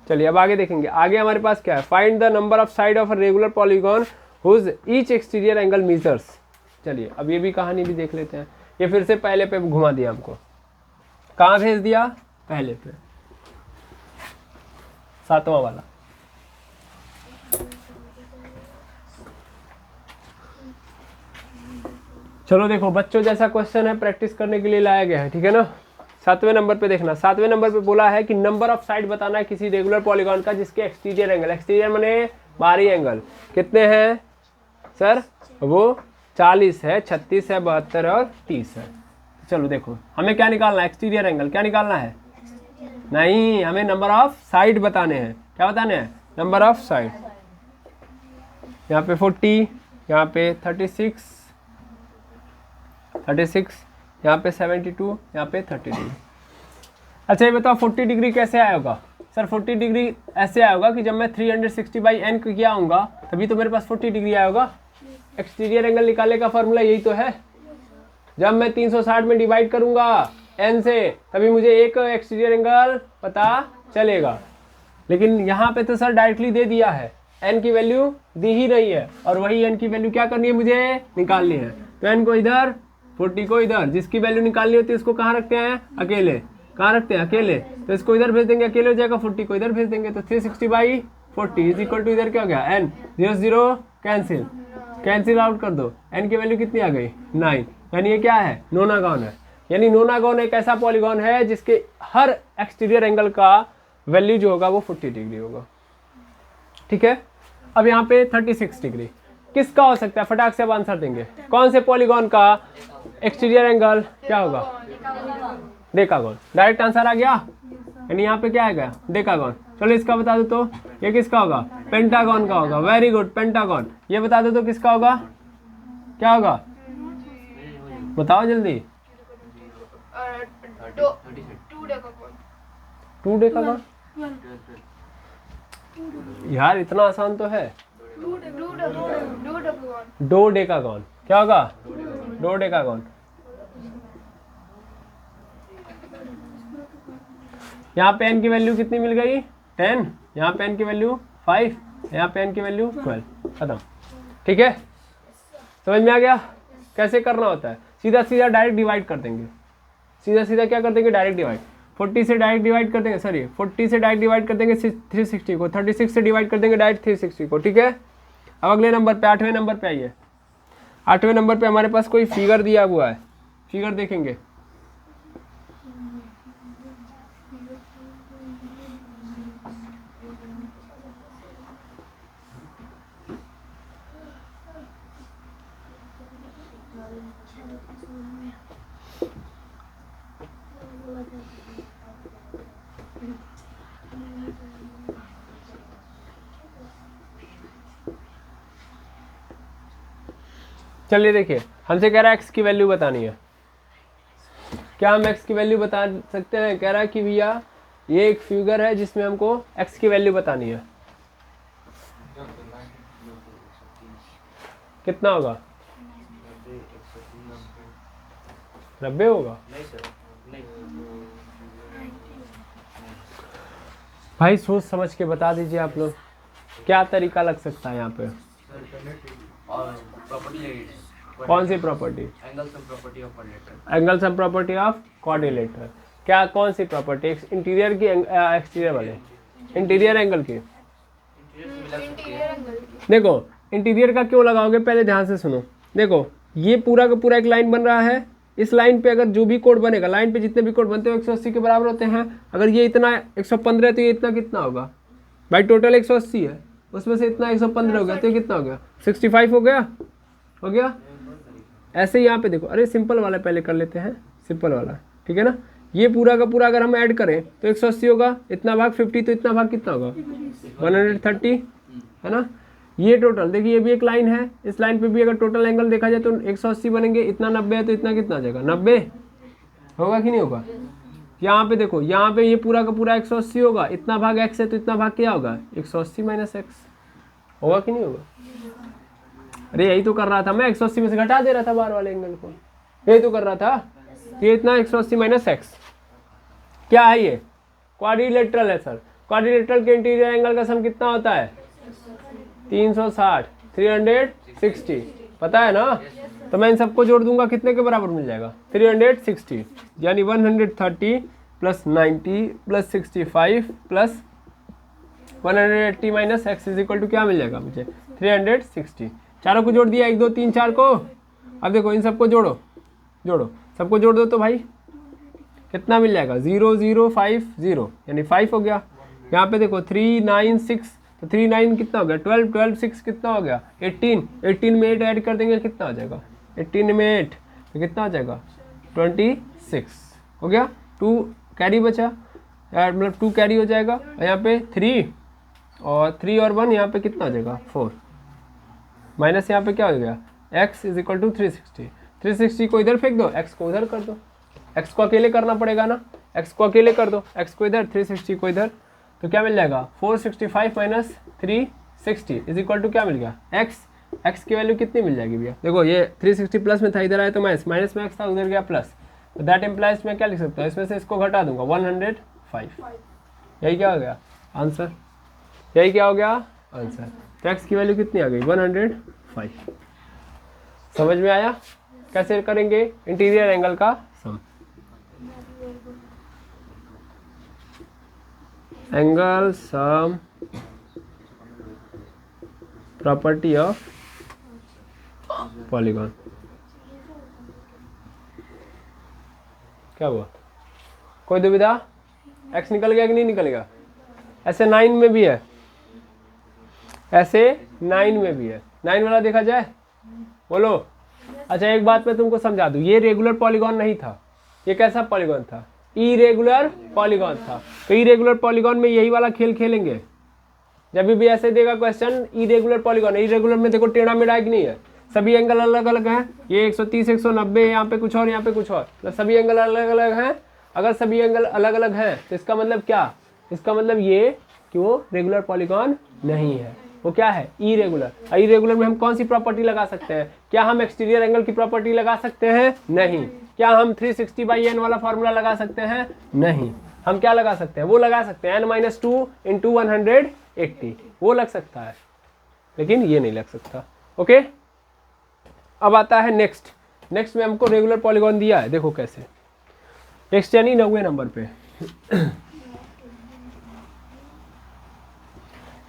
चलिए अब आगे देखेंगे। आगे हमारे पास क्या है? Find the number of side of a regular polygon whose each exterior angle measures. चलिए अब ये भी कहानी भी देख लेते हैं। ये फिर से पहले पे घुमा दिया हमको। कहाँ भेज दिया? पहले पे, 7वां वाला। चलो देखो बच्चों, जैसा क्वेश्चन है प्रैक्टिस करने के लिए लाया गया है, ठीक है ना। 7वें नंबर पे देखना। 7वें नंबर पे बोला है कि नंबर ऑफ साइड बताना है किसी रेगुलर पॉलीगॉन का जिसके एक्सटीरियर एंगल, एक्सटीरियर माने बाहरी एंगल, कितने हैं सर? वो 40 है, 36 है, 72 और 30 है। चलो देखो हमें क्या निकालना है? Exterior angle. क्या निकालना है? नहीं, हमें नंबर ऑफ साइड बताने हैं। क्या बताने हैं? Number of side. यहाँ पे 40, यहाँ पे 36, यहाँ पे 72, यहाँ पे 30 डिग्री। अच्छा ये बताओ 40 डिग्री कैसे आया होगा सर? 40 डिग्री ऐसे आया होगा कि जब मैं 360/n को किया होगा तभी तो मेरे पास 40 डिग्री आया होगा। एक्सटीरियर एंगल निकालने का फॉर्मूला यही तो है। जब मैं 360 में डिवाइड करूंगा n से तभी मुझे एक एक्सटीरियर एंगल पता चलेगा। लेकिन यहाँ पे तो सर डायरेक्टली दे दिया है, n की वैल्यू दी ही रही है, और वही n की वैल्यू क्या करनी है? मुझे निकालनी है। तो n को इधर, 40 को इधर। जिसकी वैल्यू निकालनी होती है उसको कहाँ रखते हैं? अकेले। कहाँ रखते हैं? अकेले। तो इसको इधर भेज देंगे, अकेले हो जाएगा। 40 को इधर भेज देंगे, तो 360/40 इज इक्वल टू इधर क्या हो गया? n। 0 0 कैंसिल आउट कर दो। n की वैल्यू कितनी आ गई? 9। यानी ये क्या है? नोनागॉन है। यानी नोनागॉन एक ऐसा पॉलीगॉन है जिसके हर एक्सटीरियर एंगल का वैल्यू जो होगा वो 40 डिग्री होगा। ठीक है। अब यहाँ पे 36 डिग्री किसका हो सकता है? फटाक से अब आंसर देंगे। कौन से पॉलीगॉन का एक्सटीरियर एंगल क्या होगा? डेकागॉन। डायरेक्ट आंसर आ गया। यानी यहाँ पे क्या आएगा? डेकागॉन। चलो इसका बता दो तो ये किसका होगा? पेंटागॉन का होगा। Very good, pentagon. ये बता दो तो किसका होगा? क्या होगा? बताओ जल्दी। 2 डेकागॉन। यार इतना आसान तो है। Dodecagon. क्या होगा? Dodecagon. यहाँ पे n की वैल्यू कितनी मिल गई? 10। यहाँ पे n की वैल्यू 5, यहाँ पे n की वैल्यू 12। खत्म। ठीक है, समझ में आ गया कैसे करना होता है? सीधा सीधा डायरेक्ट डिवाइड कर देंगे। सीधा सीधा क्या कर देंगे? Direct divide. 40 से डायरेक्ट डिवाइड कर देंगे, सॉरी 40 से डायरेक्ट डिवाइड कर देंगे 360 को। 36 से डिवाइड कर देंगे डायरेक्ट 360 को। ठीक है। अब अगले नंबर पे 8वें नंबर पे आइए। 8वें नंबर पे हमारे पास कोई फिगर दिया हुआ है, फिगर देखेंगे। चलिए देखिए, हमसे कह रहा है एक्स की वैल्यू बतानी है। क्या हम एक्स की वैल्यू बता सकते हैं? कह रहा है कि भैया ये एक फिगर है जिसमें हमको एक्स की वैल्यू बतानी है। कितना होगा? 90 होगा? भाई सोच समझ के बता दीजिए आप लोग, क्या तरीका लग सकता है यहाँ पे? कौन सी property? Angle sum property of quadrilateral. Angle sum property of quadrilateral. क्या कौन सी प्रॉपर्टी? इंटीरियर की एक्सटीरियर वाले? इंटीरियर एंगल की। देखो इंटीरियर का क्यों लगाओगे, पहले ध्यान से सुनो। देखो ये पूरा का पूरा एक लाइन बन रहा है, इस लाइन पे अगर जो भी कोड बनेगा, लाइन पे जितने भी कोड बनते हैं 180 के बराबर होते हैं। अगर ये इतना 115 है तो ये इतना कितना होगा भाई? टोटल 180 है, उसमें से इतना 115 हो गया तो ये कितना हो गया? 65 हो गया। हो गया। ऐसे ही यहाँ पे देखो, अरे सिंपल वाला पहले कर लेते हैं, सिंपल वाला, ठीक है ना। ये पूरा का पूरा अगर हम ऐड करें तो 180 होगा, इतना भाग 50 तो इतना भाग कितना होगा? 130, है ना। ये टोटल देखिए, ये भी एक लाइन है, इस लाइन पे भी अगर टोटल एंगल देखा जाए तो 180 बनेंगे, इतना 90 है तो इतना कितना आ जाएगा? 90 होगा कि नहीं होगा? यहाँ पे देखो, यहाँ पे ये पूरा का पूरा 180 होगा, इतना भाग x है तो इतना भाग क्या होगा? 180 माइनस एक्स। होगा कि नहीं होगा? अरे यही तो कर रहा था मैं, 180 में से घटा दे रहा था बाहर वाले एंगल को, यही तो कर रहा था। ये इतना 180 माइनस एक्स क्या है? ये क्वाड्रिलेटरल है सर। क्वाड्रिलेटरल के इंटीरियर एंगल का सम कितना होता है? 360, 360, पता है ना। तो मैं इन सबको जोड़ दूंगा, कितने के बराबर मिल जाएगा? 360, यानी 130 plus 90 plus 65 plus 180 minus x is equal to क्या मिल जाएगा मुझे? 360। चारों को जोड़ दिया, 1 2 3 4 को। अब देखो इन सबको जोड़ो, जोड़ो, सबको जोड़ दो तो भाई कितना मिल जाएगा? 0 0 5 0, यानी 5 हो गया। यहाँ पे देखो 3 9 6, तो 3 9 कितना हो गया? 12 12 6 कितना हो गया? 18 18 में 8 ऐड कर देंगे, कितना हो जाएगा? 18 में 8 तो कितना हो जाएगा? 26 हो गया। 2 कैरी बचा, मतलब 2 कैरी हो जाएगा। और यहाँ पे 3 और 3 और 1, यहाँ पे कितना हो जाएगा? 4 माइनस यहाँ पे क्या हो गया? x is equal to 360। 360 को इधर फेंक दो, x को उधर कर दो। x को अकेले करना पड़ेगा ना, x को अकेले कर दो, x को इधर, 360 को इधर, तो क्या मिल जाएगा? 465 माइनस 360 इज इक्वल टू क्या मिल गया? x की वैल्यू कितनी मिल जाएगी भैया? देखो ये 360 प्लस में था, इधर आया तो माइनस, माइनस में x था, उधर गया प्लस, तो दैट इम्प्लाइज मैं क्या लिख सकता हूँ? इसमें से इसको घटा दूंगा, 105। यही क्या हो गया? आंसर। यही क्या हो गया? आंसर। तो x की वैल्यू कितनी आ गई? 105। समझ में आया? कैसे करेंगे इंटीरियर एंगल का sum? Angle sum property of polygon. क्या हुआ? कोई दुविधा? x निकल गया कि नहीं निकलेगा? ऐसे 9 में भी है, ऐसे 9 में भी है। 9 वाला देखा जाए, बोलो। अच्छा एक बात मैं तुमको समझा दूं, ये रेगुलर पॉलीगॉन नहीं था, ये कैसा पॉलीगॉन था? इरेगुलर पॉलीगॉन था। तो इरेगुलर पॉलीगॉन में यही वाला खेल खेलेंगे, जब भी ऐसे देगा क्वेश्चन, इरेगुलर पॉलीगॉन। इरेगुलर में देखो टेढ़ा मेढ़ा कि नहीं है, सभी एंगल अलग अलग हैं। ये 130 190, यहाँ पे कुछ और, यहाँ पे कुछ और, तो सभी एंगल अलग अलग हैं। अगर सभी एंगल अलग अलग हैं तो इसका मतलब क्या? इसका मतलब ये कि वो रेगुलर पॉलीगॉन नहीं है, वो क्या है? इरेगुलर। इरेगुलर में हम कौन सी प्रॉपर्टी लगा सकते हैं? क्या हम एक्सटीरियर एंगल की प्रॉपर्टी लगा सकते हैं? नहीं। क्या हम 360/n वाला फॉर्मूला लगा सकते हैं? नहीं। हम क्या लगा सकते हैं? वो लगा सकते हैं n-2 इंटू 180, वो लग सकता है, लेकिन ये नहीं लग सकता। ओके, अब आता है नेक्स्ट। नेक्स्ट में हमको रेगुलर पॉलीगॉन दिया है, देखो कैसे। नेक्स्ट यानी 9वें नंबर पे।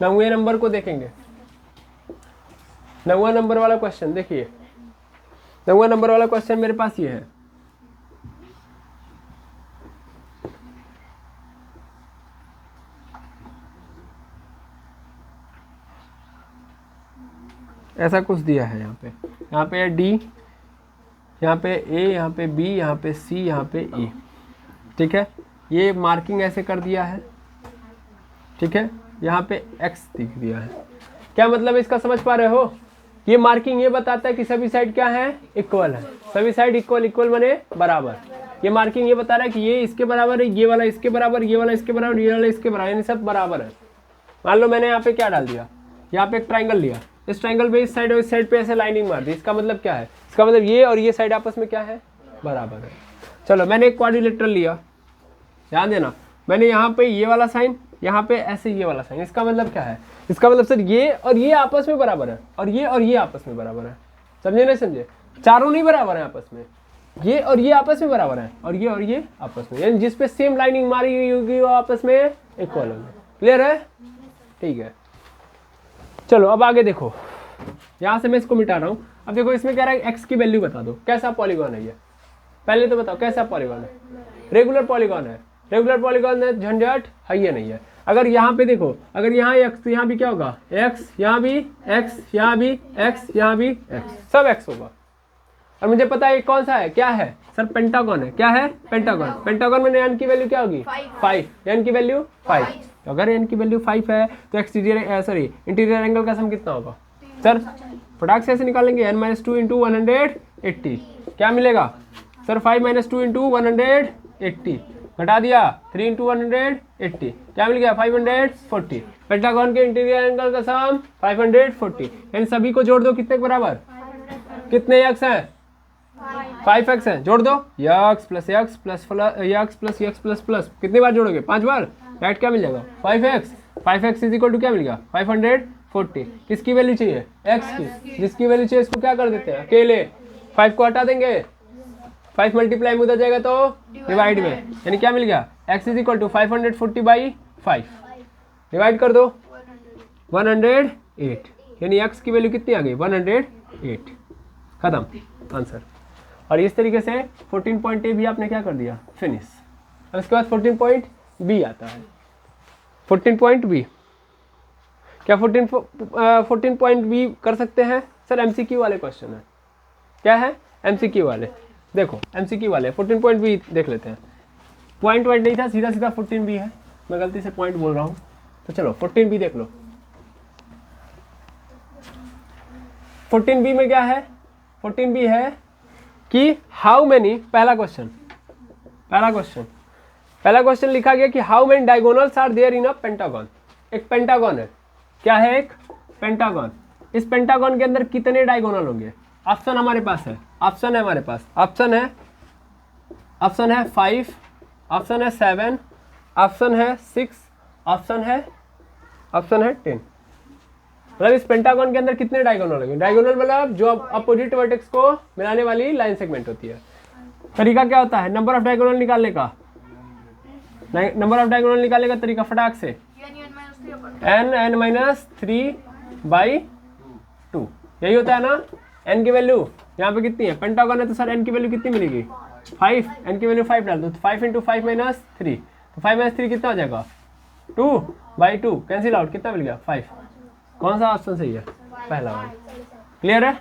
9वें नंबर को देखेंगे। 9वां नंबर वाला क्वेश्चन देखिए, देखो नंबर वाला क्वेश्चन मेरे पास ये है, ऐसा कुछ दिया है यहाँ पे है डी, यहाँ पे ए, यहाँ पे बी, यहाँ पे सी, यहाँ पे ई। ठीक है, ये मार्किंग ऐसे कर दिया है। ठीक है, यहाँ पे एक्स दिख दिया है। क्या मतलब है इसका, समझ पा रहे हो? ये मार्किंग ये बताता है कि सभी साइड क्या है, इक्वल है। सभी साइड इक्वल, इक्वल बने बराबर। ये मार्किंग ये बता रहा है कि ये इसके बराबर है, ये वाला इसके बराबर, ये वाला इसके बराबर, ये वाला इसके बराबर, यानी सब बराबर है। मान लो मैंने यहाँ पे क्या डाल दिया, यहाँ पे एक ट्राइंगल लिया, इस ट्राइंगल पे इस साइड और इस साइड पे ऐसे लाइनिंग मार दी। इसका मतलब क्या है, इसका मतलब ये और ये साइड आपस में क्या है, बराबर है। चलो मैंने एक क्वाड्रिलेटरल लिया, ध्यान देना, मैंने यहाँ पे ये वाला साइन, यहाँ पे ऐसे ये वाला साइन। इसका मतलब क्या है, इसका मतलब सर ये और ये आपस में बराबर है, और ये आपस में बराबर है। समझे नहीं समझे? चारों नहीं बराबर है आपस में, ये और ये आपस में बराबर है, और ये आपस में, यानी जिसपे सेम लाइनिंग मारी हुई होगी वो आपस में इक्वल होगी। क्लियर है? ठीक है, चलो अब आगे देखो। यहाँ से मैं इसको मिटा रहा हूँ। अब देखो इसमें कह रहा है एक्स की वैल्यू बता दो, कैसा पॉलीगॉन है ये, पहले तो बताओ कैसा पॉलीगॉन है। रेगुलर पॉलीगॉन है, रेगुलर पॉलीगॉन है, झंझट है ये नहीं है। अगर यहाँ पे देखो, अगर यहाँ एक्स तो यहाँ भी क्या होगा, एक्स, यहाँ भी एक्स, यहाँ भी एक्स, यहाँ भी एक्स, सब एक्स होगा। और मुझे पता है ये कौन सा है, क्या है सर, पेंटागन है। क्या है, पेंटागन। पेंटागन में एन की वैल्यू क्या होगी, 5। एन की वैल्यू 5। तो अगर एन की वैल्यू 5 है तो एक्सटीरियर सॉरी इंटीरियर एंगल का सम कितना होगा सर, फटाक से ऐसे निकालेंगे, n - 2 × 180 क्या मिलेगा सर, 5 - 2 × 180 घटा दिया, 3 × 180 क्या मिल गया, 540। पेंटागन के इंटीरियर एंगल का सम 540। इन सभी को जोड़ दो, कितने के बराबर, कितने एक्स हैं, 5x है, जोड़ दो, x plus x plus x plus x plus plus, कितनी बार जोड़ोगे, 5 बार। राइट क्या मिल जाएगा, 5x इज इक्वल टू क्या मिल गया, 540। किसकी वैल्यू चाहिए, x की। जिसकी वैल्यू चाहिए इसको क्या कर देते हैं, अकेले 5 को हटा देंगे, 5 मल्टीप्लाई में उधर जाएगा तो डिवाइड में, यानी क्या मिल गया, x is equal to 540/5 divide कर दो 108, यानी x की वैल्यू कितनी आ गई, 108। खत्म आंसर। और इस तरीके से 14 पॉइंट ए भी आपने क्या कर दिया, फिनिश। अब इसके बाद 14 पॉइंट बी आता है। 14 पॉइंट बी क्या 14 पॉइंट बी कर सकते हैं सर, एमसीक्यू वाले क्वेश्चन है। क्या है, एमसीक्यू वाले। देखो एमसीक्यू वाले 14 पॉइंट बी देख लेते हैं। पॉइंट वाइट नहीं था, सीधा सीधा 14 बी है, मैं गलती से पॉइंट बोल रहा हूँ, तो चलो 14 बी देख लो। 14 बी में क्या है, 14 बी है कि हाउ मेनी, पहला क्वेश्चन लिखा गया कि how many diagonals are there in a pentagon. एक पेंटागन है, क्या है, एक पेंटागन। इस पेंटागन के अंदर कितने डायगोनल होंगे, ऑप्शन हमारे पास है, ऑप्शन है हमारे पास, ऑप्शन है 5, ऑप्शन है 7, ऑप्शन है 6, ऑप्शन है 10। मतलब इस पेंटागन के अंदर कितने डायगोनल होंगे, डायगोनल मतलब जो अपोजिट वर्टेक्स को मिलाने वाली लाइन सेगमेंट होती है। तरीका क्या होता है, नंबर ऑफ डायगोनल निकालने का, नंबर ऑफ डायगोनल निकालने का तरीका फटाक से n-3/2 यही होता है ना। n की वैल्यू यहाँ पे कितनी है, पेंटागन है तो सर n की वैल्यू कितनी मिलेगी, 5। n की वैल्यू 5 डाल दो, तो 5 × 5 - 3, तो 5 - 3 कितना हो जाएगा, 2/2 कैंसिल आउट, कितना मिल गया, 5। कौन सा ऑप्शन सही है, पहला वाला। क्लियर है?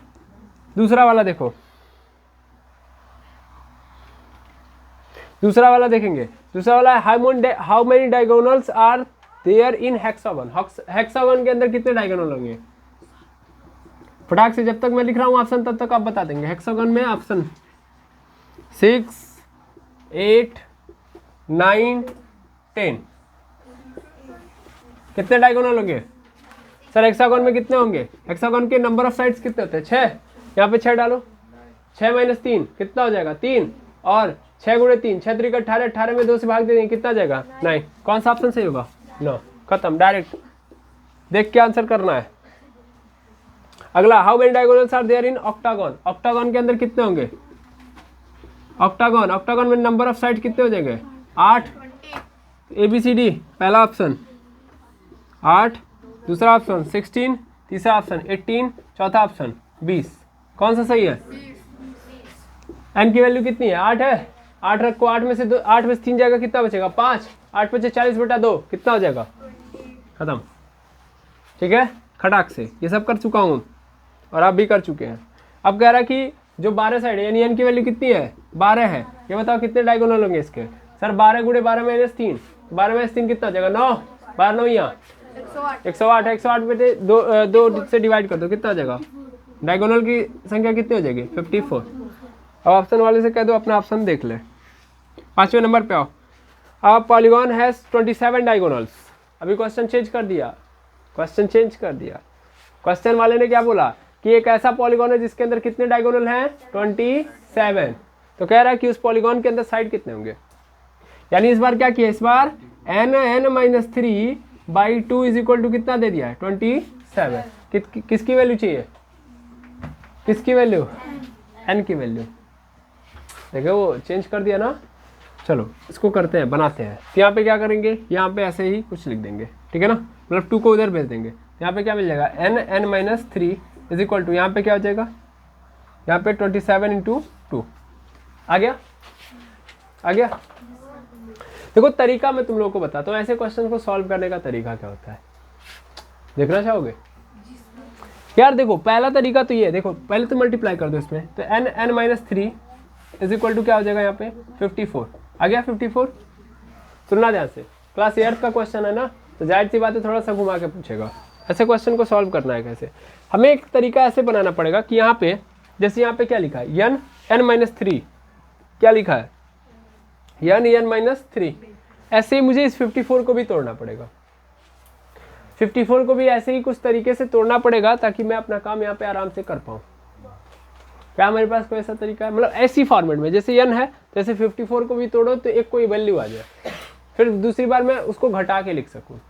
दूसरा वाला देखो, दूसरा वाला देखेंगे। दूसरा वाला how many diagonals are there in hexagon. Hexagon के अंदर कितने डायगोनल होंगे, फटाक से जब तक मैं लिख रहा हूँ ऑप्शन तब तक आप बता देंगे। हेक्सागन में ऑप्शन 6, 8, 9, 10 कितने डायगोनल होंगे सर, हेक्सागन में कितने होंगे, हेक्सागन के नंबर ऑफ साइड्स कितने होते हैं, 6। यहाँ पे 6 डालो, 6 - 3 कितना हो जाएगा, 3, और 6 × 3 6 × 3 = 18, 18 में 2 से भाग दे देंगे, कितना जाएगा, 9। कौन सा ऑप्शन सही होगा, 9। खत्म, डायरेक्ट देख के आंसर करना है। अगला, how many diagonals are there in octagon. Octagon के अंदर कितने होंगे, ऑक्टागन में नंबर ऑफ साइड कितने हो जाएंगे, 8। ABCD पहला ऑप्शन 8, दूसरा ऑप्शन 16, तीसरा ऑप्शन 18, चौथा ऑप्शन 20। कौन सा सही है, एन की वैल्यू कितनी है? 8 है। 8 रखो, 8 में से 3 जाएगा, कितना बचेगा? 5। 8 बचे 40/2, कितना हो जाएगा? खत्म। ठीक है, खटाक से ये सब कर चुका हूँ और आप भी कर चुके हैं। अब कह रहा है कि जो 12 साइड है यानी एन की वैल्यू कितनी है? 12 है। ये बताओ कितने डायगोनल होंगे इसके? सर 12 गुणे 12 माइनस 3, 12 माइनस 3 कितना हो जाएगा? 9। 12 9 यहाँ 108 है। 108 बेटे 2 से डिवाइड कर दो, कितना हो जाएगा? डायगोनल की संख्या कितनी हो जाएगी? 54। अब ऑप्शन वाले से कह दो अपना ऑप्शन देख ले। 5वें नंबर पे आओ। अब पॉलीगॉन हैज 27 डायगोनल्स। अभी क्वेश्चन चेंज कर दिया, क्वेश्चन वाले ने क्या बोला कि एक ऐसा पॉलीगॉन है जिसके अंदर कितने डायगोनल हैं? 27। तो कह रहा है कि उस पॉलीगॉन के अंदर साइड कितने होंगे। यानी इस बार क्या किया? इस बार n(-3/2) इज इक्वल टू कितना दे दिया है? 27। किसकी वैल्यू चाहिए? किसकी वैल्यू? n की वैल्यू। देखो वो चेंज कर दिया ना। चलो इसको करते हैं, बनाते हैं। तो यहाँ पे क्या करेंगे? यहाँ पे ऐसे ही कुछ लिख देंगे, ठीक है ना, मतलब 2 को उधर भेज देंगे। यहाँ पे क्या मिल जाएगा? n(-3) इज इक्वल टू, यहाँ पे क्या हो जाएगा? यहाँ पे 27 × 2 आ गया। देखो तरीका मैं तुम लोगों को बताता हूँ, ऐसे क्वेश्चन को सॉल्व करने का तरीका क्या होता है, देखना चाहोगे? यार देखो पहला तरीका तो ये, देखो पहले तो मल्टीप्लाई कर दो इसमें, तो n(-3) इज इक्वल टू क्या हो जाएगा? यहाँ पे 54 आ गया। 54 सुनना ध्यान से, क्लास 8 का क्वेश्चन है ना, तो जाहिर सी बात है थोड़ा सा घुमा के पूछेगा। ऐसे क्वेश्चन को सॉल्व करना है कैसे? हमें एक तरीका ऐसे बनाना पड़ेगा कि यहाँ पे, जैसे यहाँ पे क्या लिखा है? n(-3) क्या लिखा है? n(-3). ऐसे ही मुझे इस 54 को भी तोड़ना पड़ेगा। 54 को भी ऐसे ही कुछ तरीके से तोड़ना पड़ेगा ताकि मैं अपना काम यहाँ पे आराम से कर पाऊँ। क्या हमारे पास कोई ऐसा तरीका है? मतलब ऐसी फॉर्मेट में, जैसे n है जैसे 54 को भी तोड़ो तो एक कोई वैल्यू आ जाए, फिर दूसरी बार मैं उसको घटा के लिख सकूँ।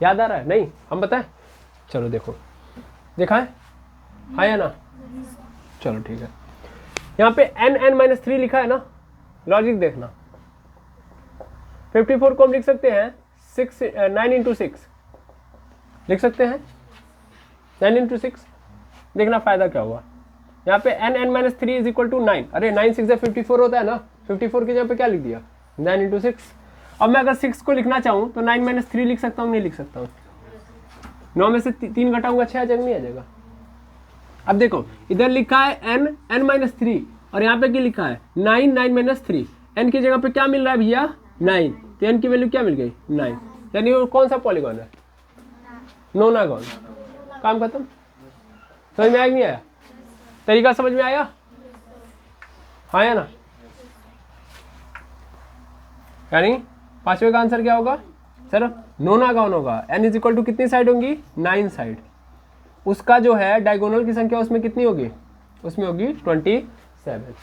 याद आ रहा है? नहीं हम बताएं? चलो देखो, देखा है? हाँ या ना? चलो ठीक है। यहाँ पे n(-3) लिखा है ना, लॉजिक देखना। 54 को हम लिख सकते हैं 9 × 6 लिख सकते हैं, 9 × 6। देखना फायदा क्या हुआ। यहाँ पे n(-3) इज इक्वल टू 9। अरे 9 6 54 होता है ना, 54 के जगह पे क्या लिख दिया? 9 × 6। अब मैं अगर 6 को लिखना चाहूँ तो 9-3 लिख सकता हूँ? नहीं लिख सकता हूँ। 9 में से 3 घटाऊंगा 6 आ जाएगा, नहीं आ जाएगा? अब देखो इधर लिखा है n(-3) और यहाँ पे क्या लिखा है? 9 n की जगह पे क्या मिल रहा है भैया? 9। तो n की वैल्यू क्या मिल गई? 9। यानी वो कौन सा पॉलीगॉन है? नोनागॉन। काम खत्म। समझ में आया नहीं आया? तरीका समझ में आया? हाँ या ना? यानी 5वें का आंसर क्या होगा? सर नोनागॉन होगा। n इज इक्वल टू कितनी साइड होंगी? 9 साइड। उसका जो है डायगोनल की संख्या उसमें कितनी होगी? उसमें होगी 27।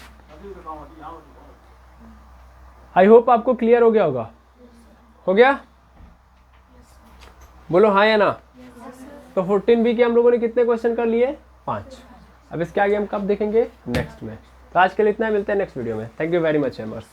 आई होप आपको क्लियर हो गया होगा। हो गया? बोलो हाँ या ना? तो 14B के हम लोगों ने कितने क्वेश्चन कर लिए? 5। अब इसके आगे हम कब देखेंगे? नेक्स्ट में। तो आज के लिए इतना ही, मिलते हैं नेक्स्ट वीडियो में। Thank you very much एमर्स।